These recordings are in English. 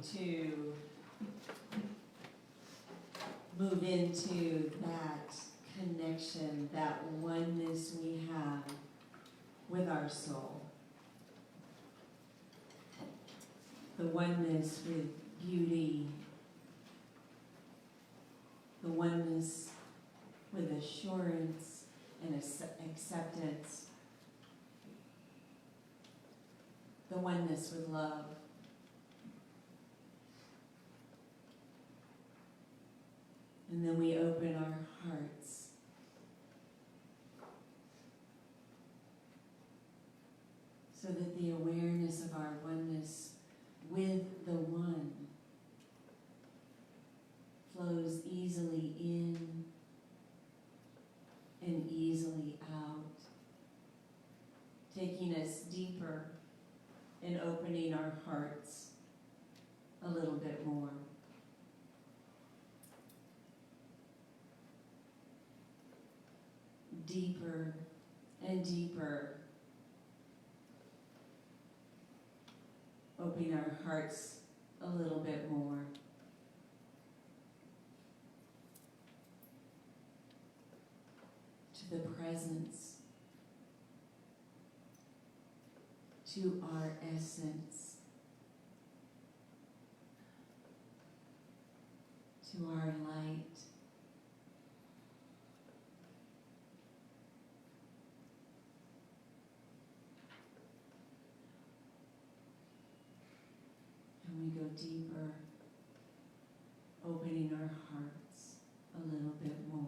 to move into that connection, that oneness we have with our soul. The oneness with beauty, the oneness with assurance and acceptance, the oneness with love. And then we open our hearts so that the awareness of our oneness with the one flows easily in and easily out, taking us deeper and opening our hearts a little bit more. Deeper and deeper, opening our hearts a little bit more. To the presence, to our essence, to our light. We go deeper, opening our hearts a little bit more.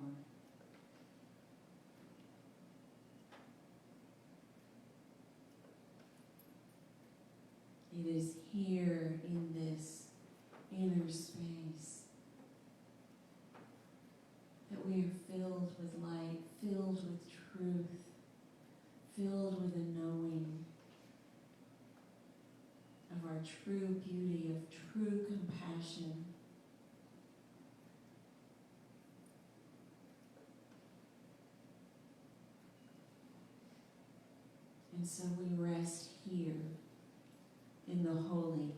It is here in this inner space that we are filled with light, filled with truth, filled with a knowing of our true beauty, of true compassion. And so we rest here in the holy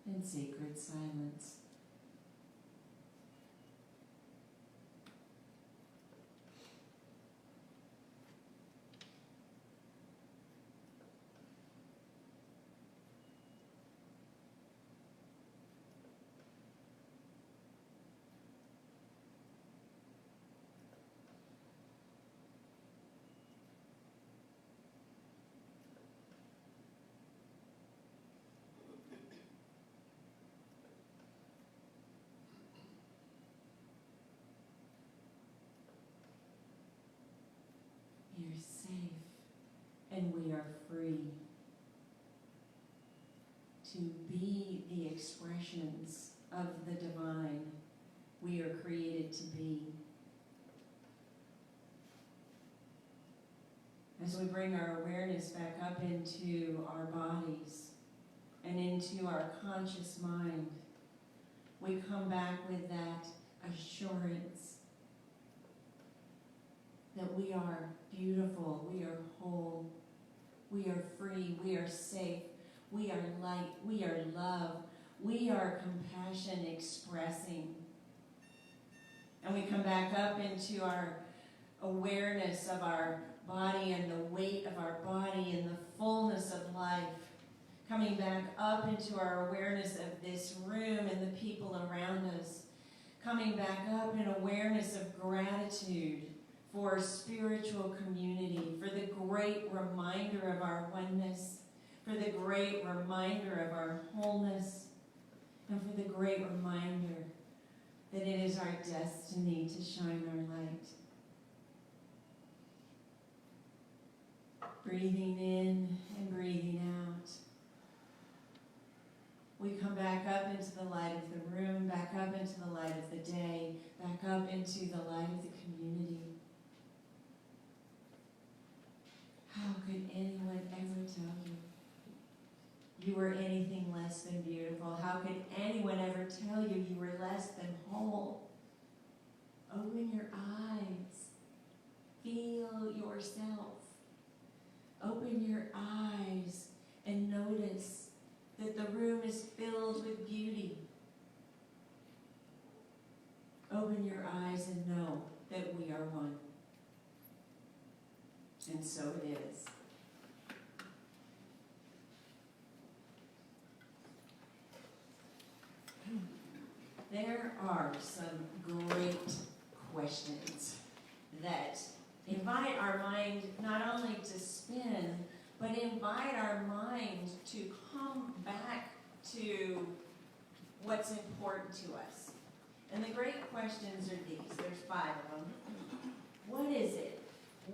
and sacred silence. We are safe and we are free to be the expressions of the divine we are created to be. As we bring our awareness back up into our bodies and into our conscious mind, we come back with that assurance that we are beautiful, we are whole, we are free, we are safe, we are light, we are love, we are compassion expressing. And we come back up into our awareness of our body and the weight of our body and the fullness of life. Coming back up into our awareness of this room and the people around us. Coming back up in awareness of gratitude for spiritual community, for the great reminder of our oneness, for the great reminder of our wholeness, and for the great reminder that it is our destiny to shine our light. Breathing in and breathing out. We come back up into the light of the room, back up into the light of the day, back up into the light of the community. How could anyone ever tell you were anything less than beautiful? How could anyone ever tell you you were less than whole? Open your eyes. Feel yourself. Open your eyes and notice that the room is filled with beauty. open your eyes and know that we are one. And so it is. There are some great questions that invite our mind not only to spin, but invite our mind to come back to what's important to us. And the great questions are these. There's 5 of them. What is it?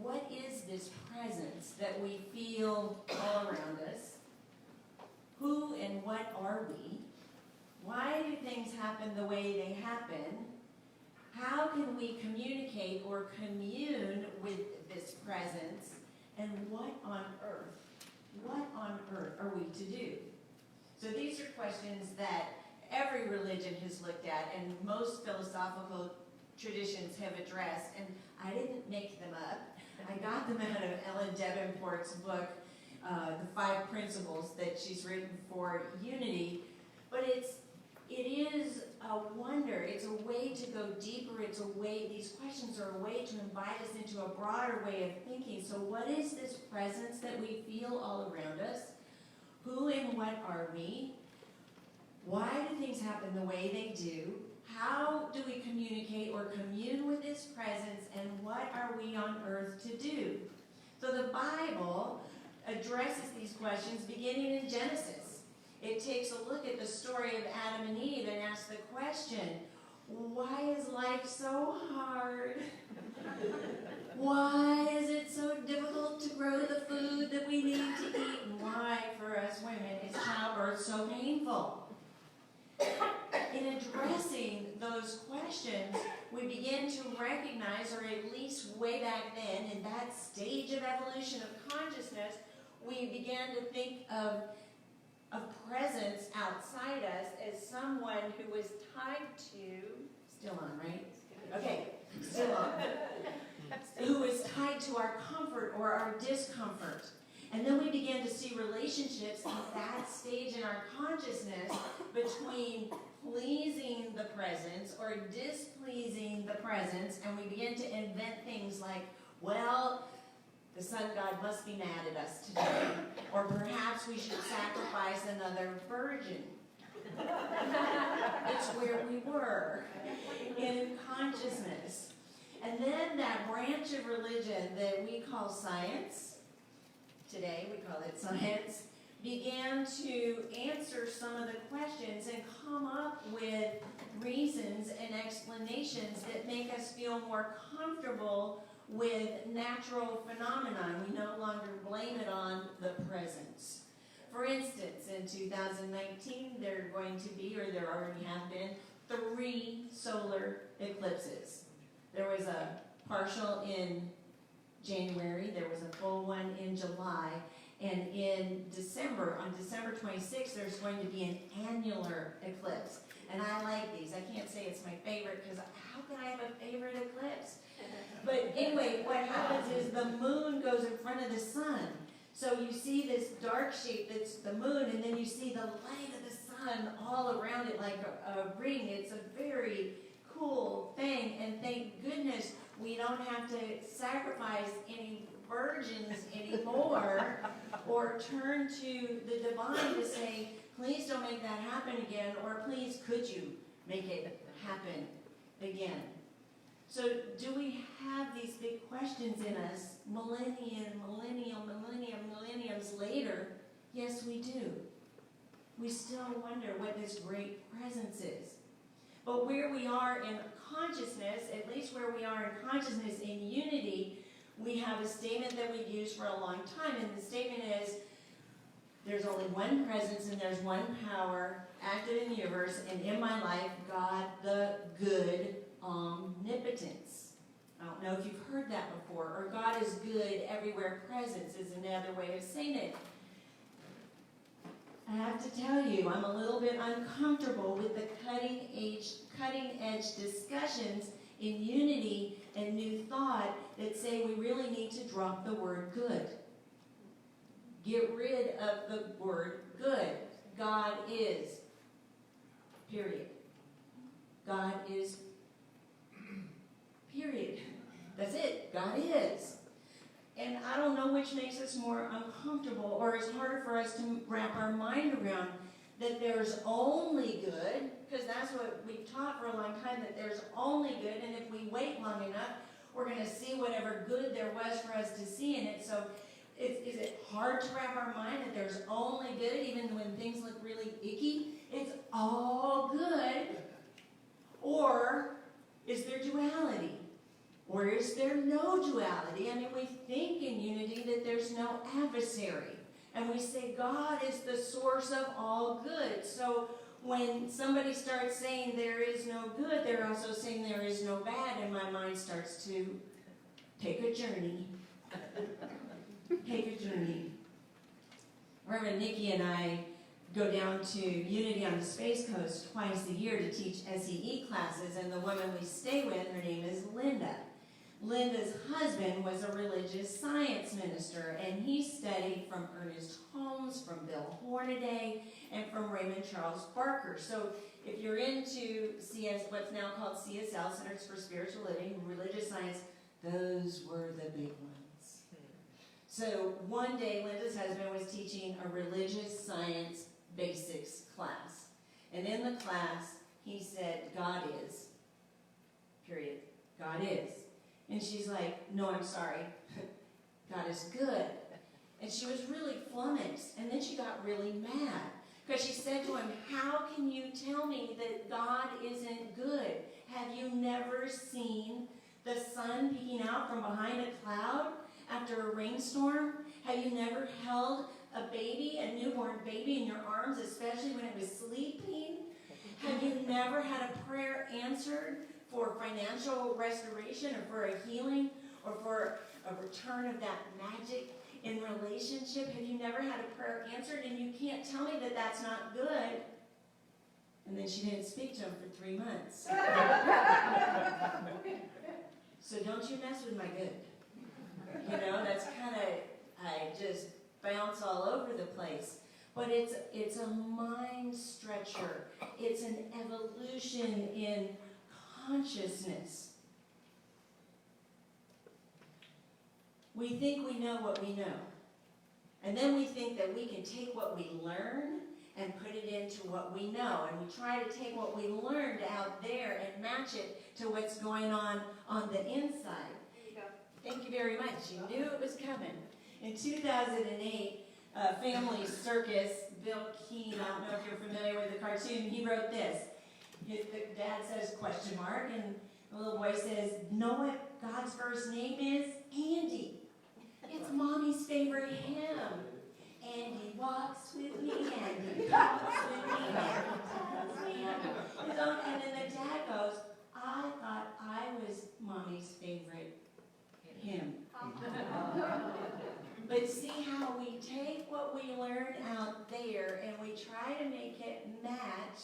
What is this presence that we feel all around us? Who and what are we? Why do things happen the way they happen? How can we communicate or commune with this presence? And what on earth are we to do? So these are questions that every religion has looked at and most philosophical traditions have addressed. And I didn't make them up. I got them out of Ellen Davenport's book, The 5 Principles that she's written for unity. But it is a wonder. It's a way to go deeper. It's a way, these questions are a way to invite us into a broader way of thinking. So what is this presence that we feel all around us? Who and what are we? Why do things happen the way they do? How do we communicate or commune with this presence? And what are we on earth to do? So the Bible addresses these questions beginning in Genesis. It takes a look at the story of Adam and Eve and asks the question, why is life so hard? Why is it so difficult to grow the food that we need to eat? And why, for us women, is childbirth so painful? In addressing those questions, we begin to recognize, or at least way back then, in that stage of evolution of consciousness, we began to think of presence outside us as someone who was tied to, still on, right? Okay, still on. Who is tied to our comfort or our discomfort. And then we began to see relationships at that stage in our consciousness between pleasing the presence or displeasing the presence, and we began to invent things like, well, the sun god must be mad at us today, or perhaps we should sacrifice another virgin. It's where we were in consciousness. And then that branch of religion that we call science, today we call it science, began to answer some of the questions and come up with reasons and explanations that make us feel more comfortable with natural phenomenon. We no longer blame it on the presence. For instance, in 2019, there are going to be, or there already have been, 3 solar eclipses. There was a partial in January, there was a full one in July, and in December, on December 26th, there's going to be an annular eclipse. And I like these. I can't say it's my favorite because how can I have a favorite eclipse? But anyway, what happens is the moon goes in front of the sun. So you see this dark shape that's the moon, and then you see the light of the sun all around it like a ring. It's a very cool thing, and thank goodness we don't have to sacrifice any virgins anymore or turn to the divine to say, please don't make that happen again, or please could you make it happen again. So do we have these big questions in us millenniums later? Yes, we do. We still wonder what this great presence is. But where we are in consciousness, at least where we are in consciousness in unity, we have a statement that we've used for a long time, and the statement is, there's only one presence and there's one power active in the universe, and in my life, God the good omnipotence. I don't know if you've heard that before, or God is good everywhere presence is another way of saying it. I have to tell you, I'm a little bit uncomfortable with the cutting edge discussions in unity and new thought that say we really need to drop the word good. Get rid of the word good. God is. Period. God is. God is. And I don't know which makes us more uncomfortable or is harder for us to wrap our mind around, that there's only good, because that's what we've taught for a long time, that there's only good, and if we wait long enough, we're going to see whatever good there was for us to see in it. So is it hard to wrap our mind that there's only good, even when things look really icky? It's all good. Or is there duality? Or is there no duality? I mean, we think in unity that there's no adversary. And we say God is the source of all good. So when somebody starts saying there is no good, they're also saying there is no bad, and my mind starts to take a journey. Take a journey. Reverend Nikki and I go down to Unity on the Space Coast twice a year to teach SEE classes, and the woman we stay with, her name is Linda. Linda's husband was a religious science minister, and he studied from Ernest Holmes, from Bill Hornaday, and from Raymond Charles Barker. So if you're into what's now called CSL, Centers for Spiritual Living, religious science, those were the big ones. So one day, Linda's husband was teaching a religious science basics class. And in the class, he said, God is, period. God is. And she's like, no, I'm sorry. God is good. And she was really flummoxed. And then she got really mad. Because she said to him, how can you tell me that God isn't good? Have you never seen the sun peeking out from behind a cloud after a rainstorm? Have you never held a baby, a newborn baby, in your arms, especially when it was sleeping? Have you never had a prayer answered for financial restoration or for a healing or for a return of that magic in relationship? Have you never had a prayer answered? And you can't tell me that that's not good. And then she didn't speak to him for 3 months. So don't you mess with my good. You know, that's kind of, I just bounce all over the place. But it's a mind stretcher. It's an evolution in consciousness. We think we know what we know. And then we think that we can take what we learn and put it into what we know. And we try to take what we learned out there and match it to what's going on the inside. There you go. Thank you very much. You knew it was coming. In 2008, Family Circus, Bill Keane, I don't know if you're familiar with the cartoon, he wrote this. The dad says, question mark, and the little boy says, know what God's first name is? Andy. It's Mommy's favorite hymn. Andy walks with me, Andy walks with me, Andy tells me and then the dad goes, I thought I was Mommy's favorite hymn. But see how we take what we learn out there and we try to make it match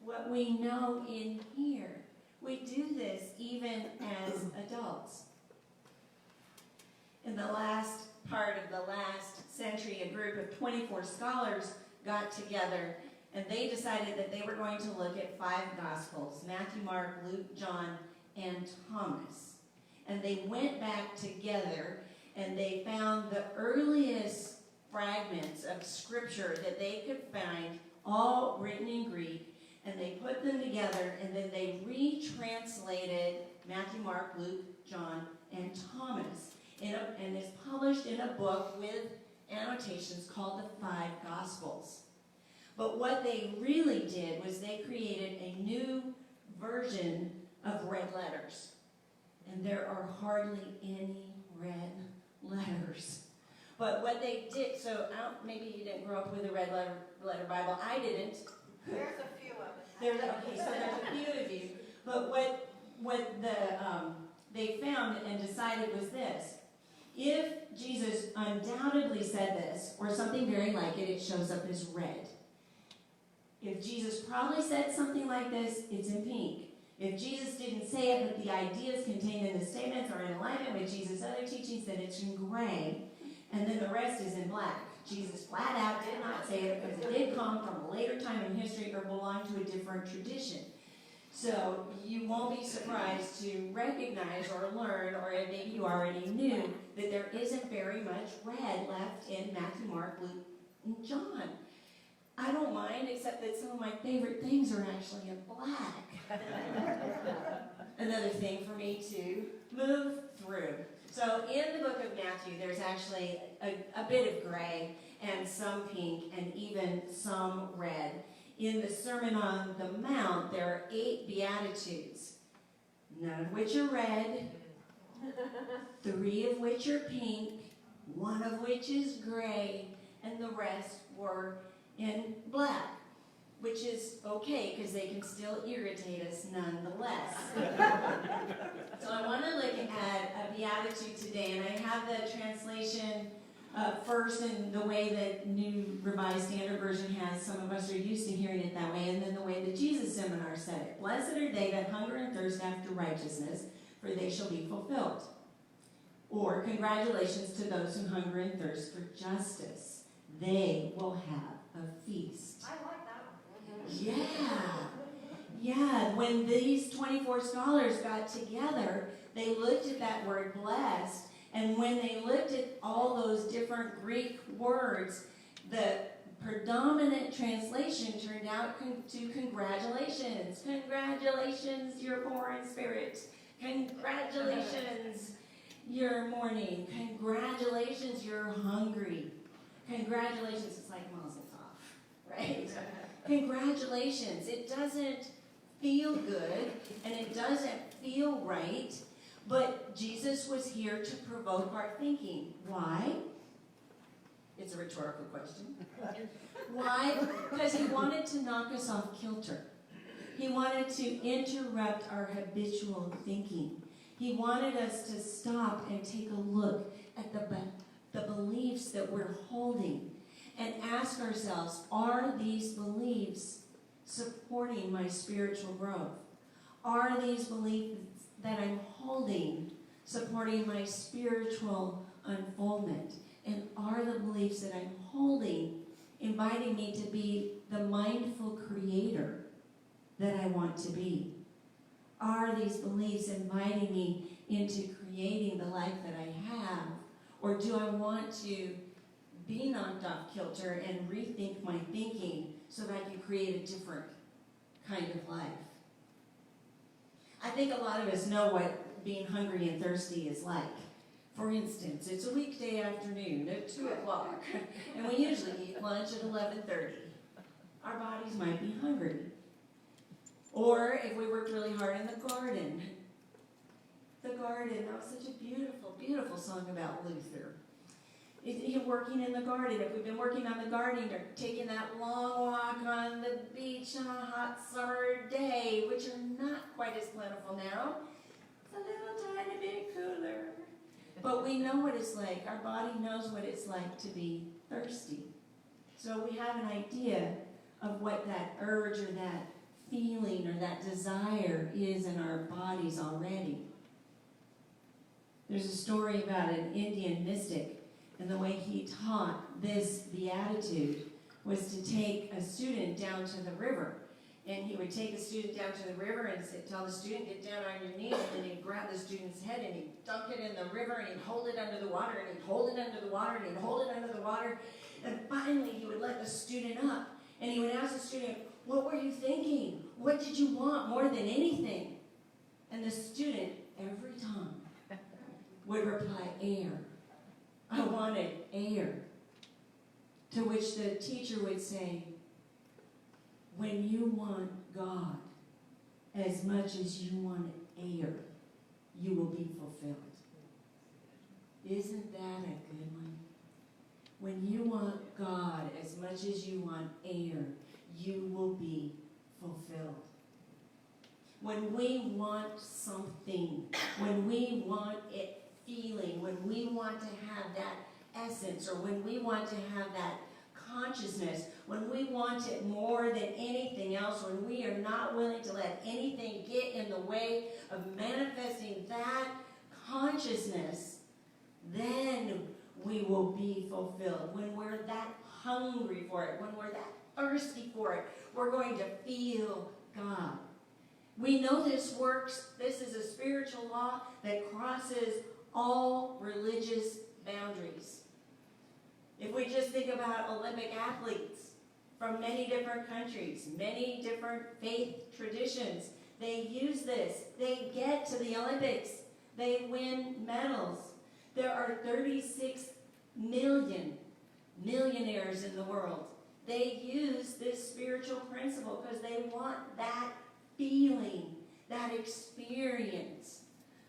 what we know in here. We do this even as adults. In the last part of the last century, a group of 24 scholars got together and they decided that they were going to look at 5 Gospels, Matthew, Mark, Luke, John, and Thomas. And they went back together and they found the earliest fragments of scripture that they could find, all written in Greek, and they put them together, and then they retranslated Matthew, Mark, Luke, John, and Thomas. And it's published in a book with annotations called the 5 Gospels. But what they really did was they created a new version of red letters. And there are hardly any red letters. But what they did, so maybe you didn't grow up with a red letter Bible. I didn't. There's a few of us. Okay, so there's a few of you. But what they found and decided was this. If Jesus undoubtedly said this, or something very like it, it shows up as red. If Jesus probably said something like this, it's in pink. If Jesus didn't say it, but the ideas contained in the statements are in alignment with Jesus' other teachings, then it's in gray, and then the rest is in black. Jesus flat out did not say it because it did come from a later time in history or belong to a different tradition. So you won't be surprised to recognize or learn, or maybe you already knew, that there isn't very much red left in Matthew, Mark, Luke, and John. I don't mind, except that some of my favorite things are actually in black. Another thing for me to move through. So in the book of Matthew, there's actually a bit of gray and some pink and even some red. In the Sermon on the Mount, there are 8 Beatitudes, none of which are red, 3 of which are pink, 1 of which is gray, and the rest were in black, which is okay because they can still irritate us nonetheless. So I want to look at a Beatitude today, and I have the translation first in the way that New Revised Standard Version has. Some of us are used to hearing it that way, and then the way that Jesus Seminar said it. Blessed are they that hunger and thirst after righteousness, for they shall be fulfilled. Or, congratulations to those who hunger and thirst for justice. They will have a feast. I like that one. Yeah, when these 24 scholars got together, they looked at that word blessed, and when they looked at all those different Greek words, the predominant translation turned out to congratulations. Congratulations, you're poor in spirit. Congratulations, you're mourning. Congratulations, you're hungry. Congratulations, it's like Mazel Tov, right? Congratulations. It doesn't feel good, and it doesn't feel right, but Jesus was here to provoke our thinking. Why? It's a rhetorical question. Why? Because he wanted to knock us off kilter. He wanted to interrupt our habitual thinking. He wanted us to stop and take a look at the beliefs that we're holding and ask ourselves, are these beliefs supporting my spiritual growth? Are these beliefs that I'm holding supporting my spiritual unfoldment? And are the beliefs that I'm holding inviting me to be the mindful creator that I want to be? Are these beliefs inviting me into creating the life that I have? Or do I want to be knocked off kilter and rethink my thinking so that I can create a different kind of life? I think a lot of us know what being hungry and thirsty is like. For instance, it's a weekday afternoon at 2 o'clock, and we usually eat lunch at 11:30. Our bodies might be hungry. Or if we worked really hard in the garden. The garden, that was such a beautiful, beautiful song about Luther. Working in the garden, if we've been working on the garden or taking that long walk on the beach on a hot summer day, which are not quite as plentiful now, it's a little tiny bit cooler. But we know what it's like. Our body knows what it's like to be thirsty. So we have an idea of what that urge or that feeling or that desire is in our bodies already. There's a story about an Indian mystic, and the way he taught this beatitude was to take a student down to the river. And he would take the student down to the river and tell the student, get down on your knees, and then he'd grab the student's head and he'd dunk it in the river, and he'd hold it under the water, and he'd hold it under the water, and he'd hold it under the water. And finally, he would let the student up, and he would ask the student, what were you thinking? What did you want more than anything? And the student, every time, would reply, air. I wanted air. To which the teacher would say, when you want God as much as you want air, you will be fulfilled. Isn't that a good one? When you want God as much as you want air, you will be fulfilled. When we want something, when we want it feeling, when we want to have that essence, or when we want to have that consciousness, when we want it more than anything else, when we are not willing to let anything get in the way of manifesting that consciousness, then we will be fulfilled. When we're that hungry for it, when we're that thirsty for it, we're going to feel God. We know this works. This is a spiritual law that crosses all religious boundaries. If we just think about Olympic athletes from many different countries, many different faith traditions, they use this. They get to the Olympics. They win medals. There are 36 million millionaires in the world. They use this spiritual principle because they want that feeling, that experience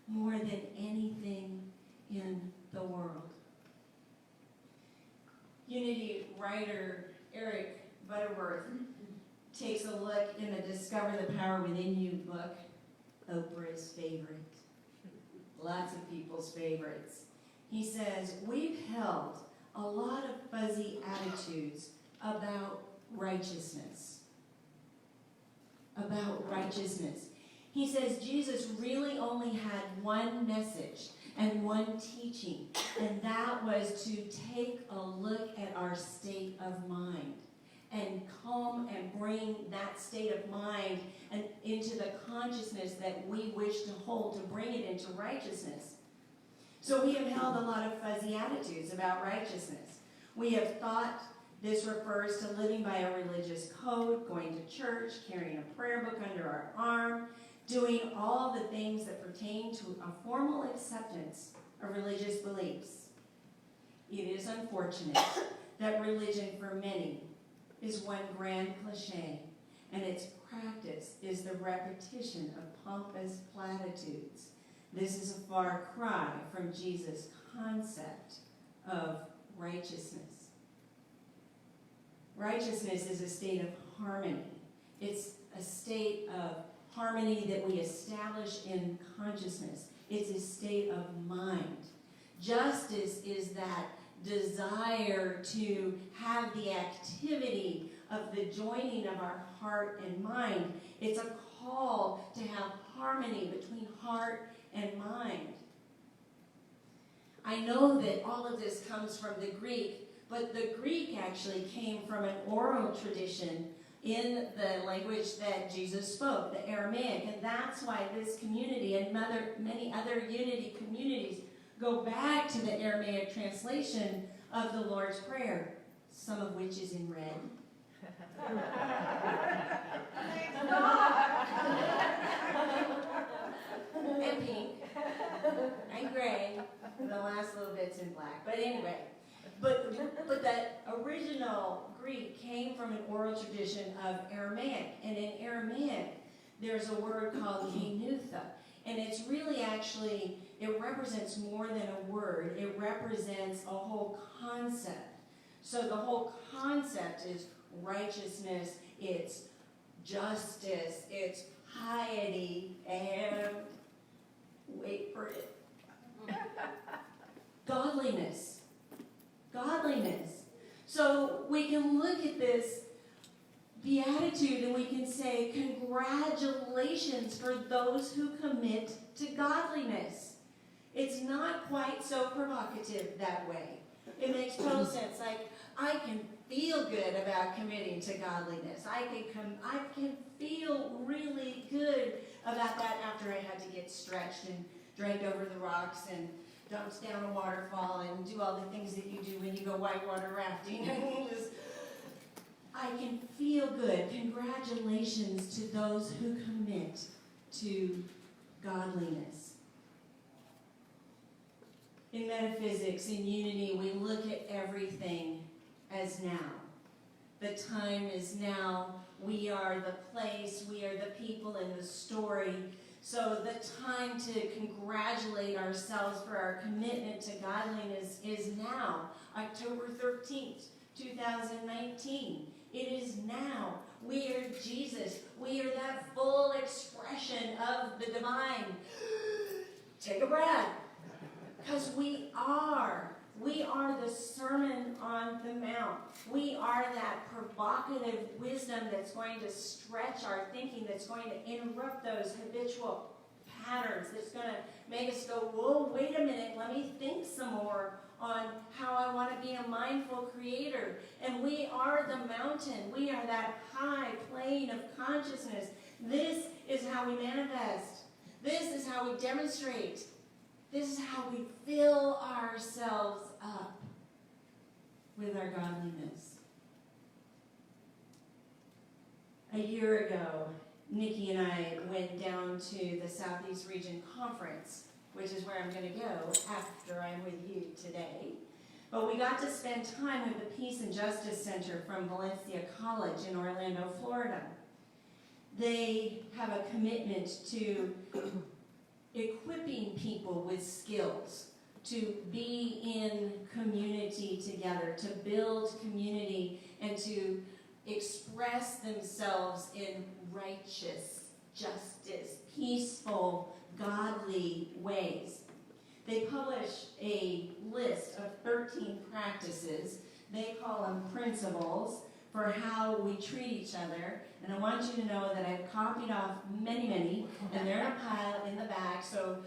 more than anything in the world. Unity writer Eric Butterworth takes a look in the Discover the Power Within You book, Oprah's favorite. Lots of people's favorites. He says, we've held a lot of fuzzy attitudes about righteousness. About righteousness. He says Jesus really only had one message and one teaching, and that was to take a look at our state of mind and come and bring that state of mind and into the consciousness that we wish to hold, to bring it into righteousness. So we have held a lot of fuzzy attitudes about righteousness. We have thought this refers to living by a religious code, going to church, carrying a prayer book under our arm, doing all the things that pertain to a formal acceptance of religious beliefs. It is unfortunate that religion for many is one grand cliche, and its practice is the repetition of pompous platitudes. This is a far cry from Jesus' concept of righteousness. Righteousness is a state of harmony. It's a state of harmony that we establish in consciousness. It's a state of mind. Justice is that desire to have the activity of the joining of our heart and mind. It's a call to have harmony between heart and mind. I know that all of this comes from the Greek, but the Greek actually came from an oral tradition in the language that Jesus spoke, the Aramaic. And that's why this community and many other unity communities go back to the Aramaic translation of the Lord's Prayer, some of which is in red. And pink, and gray, and the last little bit's in black. But anyway, but that original Greek came from an oral tradition of Aramaic. And in Aramaic, there's a word called kenutha. And it's really actually, it represents more than a word. It represents a whole concept. So the whole concept is righteousness, it's justice, it's piety, and wait for it, godliness. Godliness. So we can look at this beatitude and we can say, congratulations for those who commit to godliness. It's not quite so provocative that way. It makes total sense. Like, I can feel good about committing to godliness. I can feel really good about that after I had to get stretched and dragged over the rocks and dumped down a waterfall and do all the things that you do when you go whitewater rafting. I can feel good. Congratulations to those who commit to godliness. In metaphysics, in unity, we look at everything as now. The time is now. We are the place. We are the people in the story. So the time to congratulate ourselves for our commitment to godliness is now, October 13th, 2019. It is now. We are Jesus. We are that full expression of the divine. Take a breath. Because we are the Sermon on the Mount. We are that provocative wisdom that's going to stretch our thinking, that's going to interrupt those habitual patterns, that's going to make us go, whoa, wait a minute, let me think some more on how I want to be a mindful creator. And we are the mountain. We are that high plane of consciousness. This is how we manifest. This is how we demonstrate. This is how we fill ourselves up with our godliness. A year ago, Nikki and I went down to the Southeast Region Conference, which is where I'm going to go after I'm with you today. But we got to spend time with the Peace and Justice Center from Valencia College in Orlando, Florida. They have a commitment to equipping people with skills, to be in community together, to build community, and to express themselves in righteous, justice, peaceful, godly ways. They publish a list of 13 practices. They call them principles for how we treat each other. And I want you to know that I've copied off many, and they're in a pile in the back, so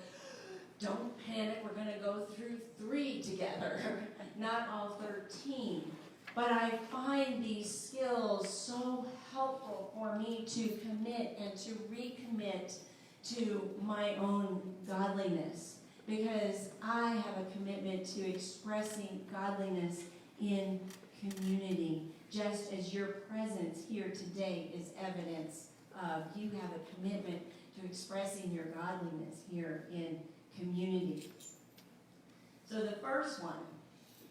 don't panic. We're going to go through 3 together, not all 13. But I find these skills so helpful for me to commit and to recommit to my own godliness, because I have a commitment to expressing godliness in community, just as your presence here today is evidence of you have a commitment to expressing your godliness here in community. So the first one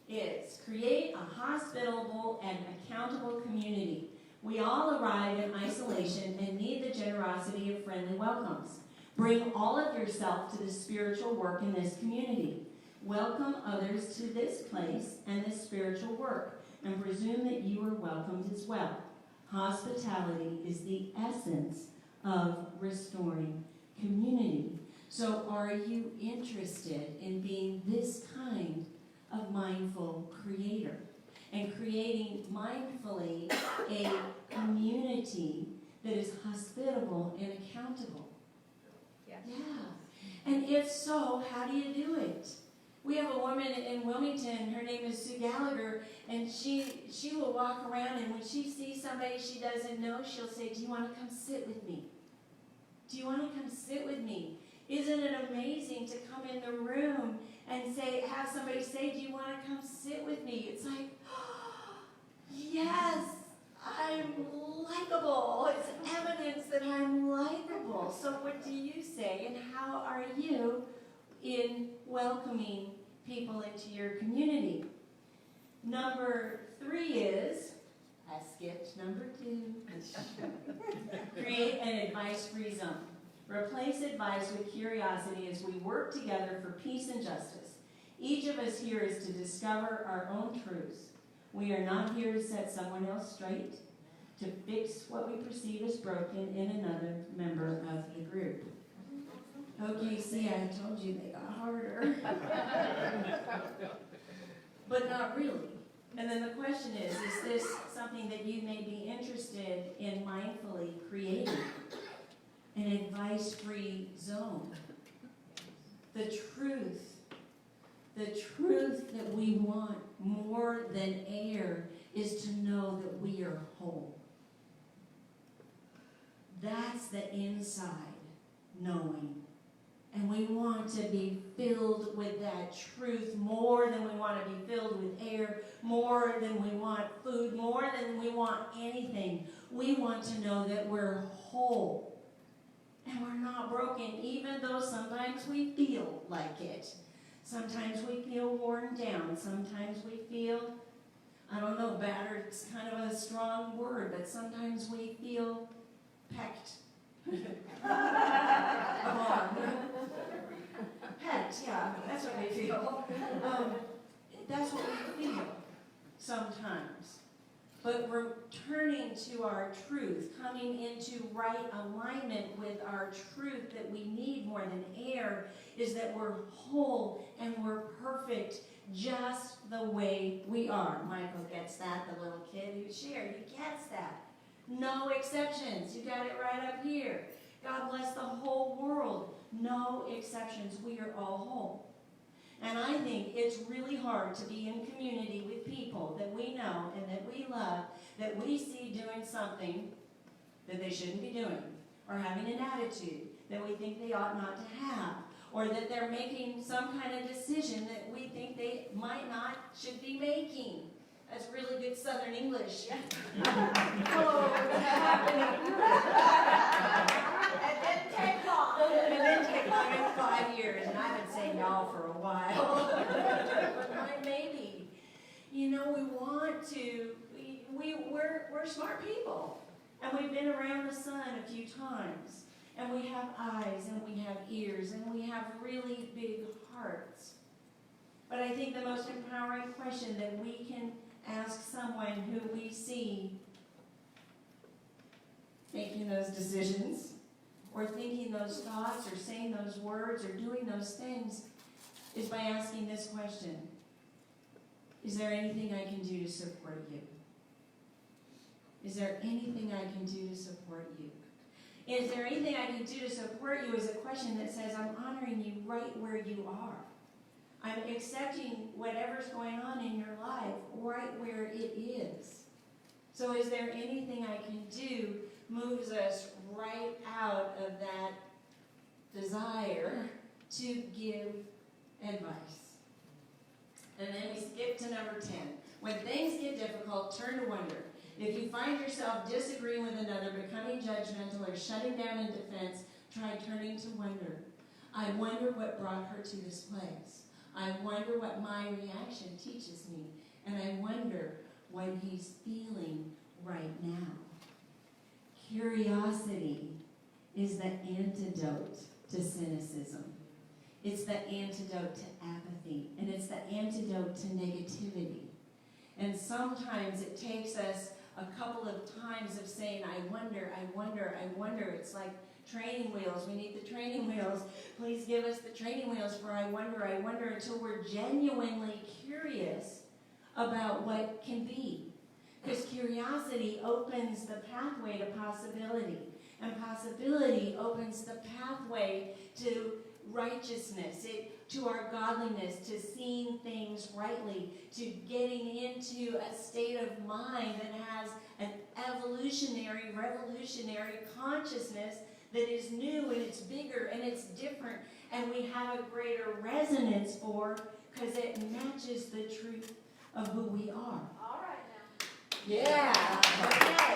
is create a hospitable and accountable community. We all arrive in isolation and need the generosity of friendly welcomes. Bring all of yourself to the spiritual work in this community. Welcome others to this place and this spiritual work, and presume that you are welcomed as well. Hospitality is the essence of restoring community. So are you interested in being this kind of mindful creator and creating mindfully a community that is hospitable and accountable? Yeah. And if so, how do you do it? We have a woman in Wilmington, her name is Sue Gallagher, and she will walk around, and when she sees somebody she doesn't know, she'll say, do you want to come sit with me? Do you want to come sit with me? Isn't it amazing to come in the room and have somebody say, do you want to come sit with me? It's like, oh, yes, I'm likable. It's evidence that I'm likable. So what do you say, and how are you in welcoming people into your community? Number 3 is, I skipped number 2. Create an advice-free zone. Replace advice with curiosity as we work together for peace and justice. Each of us here is to discover our own truths. We are not here to set someone else straight, to fix what we perceive as broken in another member of the group. Okay, see, I told you they got harder. But not really. And then the question is this something that you may be interested in mindfully creating? An advice-free zone. The truth that we want more than air is to know that we are whole. That's the inside knowing. And we want to be filled with that truth more than we want to be filled with air, more than we want food, more than we want anything. We want to know that we're whole. And we're not broken, even though sometimes we feel like it. Sometimes we feel worn down. Sometimes we feel, I don't know, battered. It's kind of a strong word, but sometimes we feel pecked. Pecked, yeah, that's what we feel. That's what we feel sometimes. But returning to our truth, coming into right alignment with our truth that we need more than air, is that we're whole and we're perfect just the way we are. Michael gets that, the little kid who shared, he gets that. No exceptions. You got it right up here. God bless the whole world. No exceptions. We are all whole. And I think it's really hard to be in community with people that we know and that we love, that we see doing something that they shouldn't be doing, or having an attitude that we think they ought not to have, or that they're making some kind of decision that we think they might not should be making. That's really good Southern English. Oh, it's happening. It didn't take long. It didn't take long. It's 5 years, and I've been saying y'all for a while. But maybe. You know, we want to, we're smart people. And we've been around the sun a few times. And we have eyes, and we have ears, and we have really big hearts. But I think the most empowering question that we can ask someone who we see making those decisions, or thinking those thoughts, or saying those words, or doing those things, is by asking this question: is there anything I can do to support you? Is there anything I can do to support you? Is there anything I can do to support you is a question that says, I'm honoring you right where you are. I'm accepting whatever's going on in your life right where it is. So is there anything I can do moves us right out of that desire to give advice. And then we skip to number 10. When things get difficult, turn to wonder. If you find yourself disagreeing with another, becoming judgmental, or shutting down in defense, try turning to wonder. I wonder what brought her to this place. I wonder what my reaction teaches me. And I wonder what he's feeling right now. Curiosity is the antidote to cynicism. It's the antidote to apathy. And it's the antidote to negativity. And sometimes it takes us a couple of times of saying, I wonder, I wonder, I wonder. It's like training wheels. We need the training wheels. Please give us the training wheels for I wonder, until we're genuinely curious about what can be. Because curiosity opens the pathway to possibility. And possibility opens the pathway to righteousness, to our godliness, to seeing things rightly, to getting into a state of mind that has an evolutionary, revolutionary consciousness that is new and it's bigger and it's different, and we have a greater resonance for because it matches the truth of who we are. All right now. Yeah. Okay.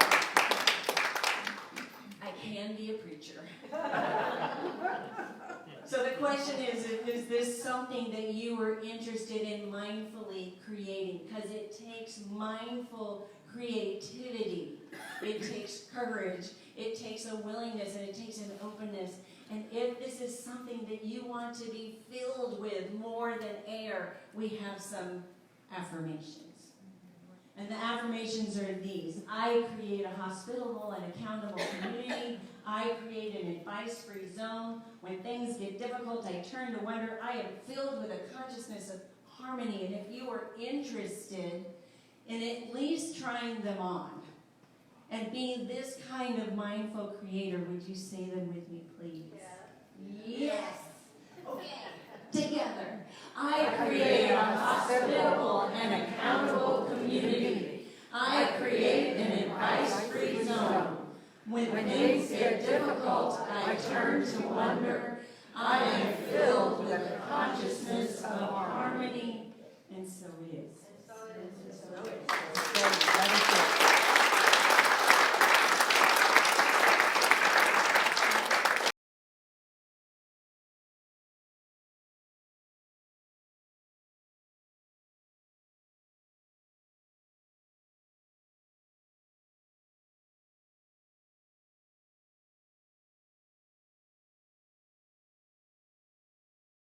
I can be a preacher. So the question is this something that you are interested in mindfully creating? Because it takes mindful creativity. It takes courage. It takes a willingness, and it takes an openness. And if this is something that you want to be filled with more than air, we have some affirmations. And the affirmations are these: I create a hospitable and accountable community. I create an advice-free zone. When things get difficult, I turn to wonder. I am filled with a consciousness of harmony. And if you are interested in at least trying them on and being this kind of mindful creator, would you say them with me, please? Yes. Okay. Together. I create a hospitable and accountable community. I create an advice-free zone. When things get difficult, I turn to wonder.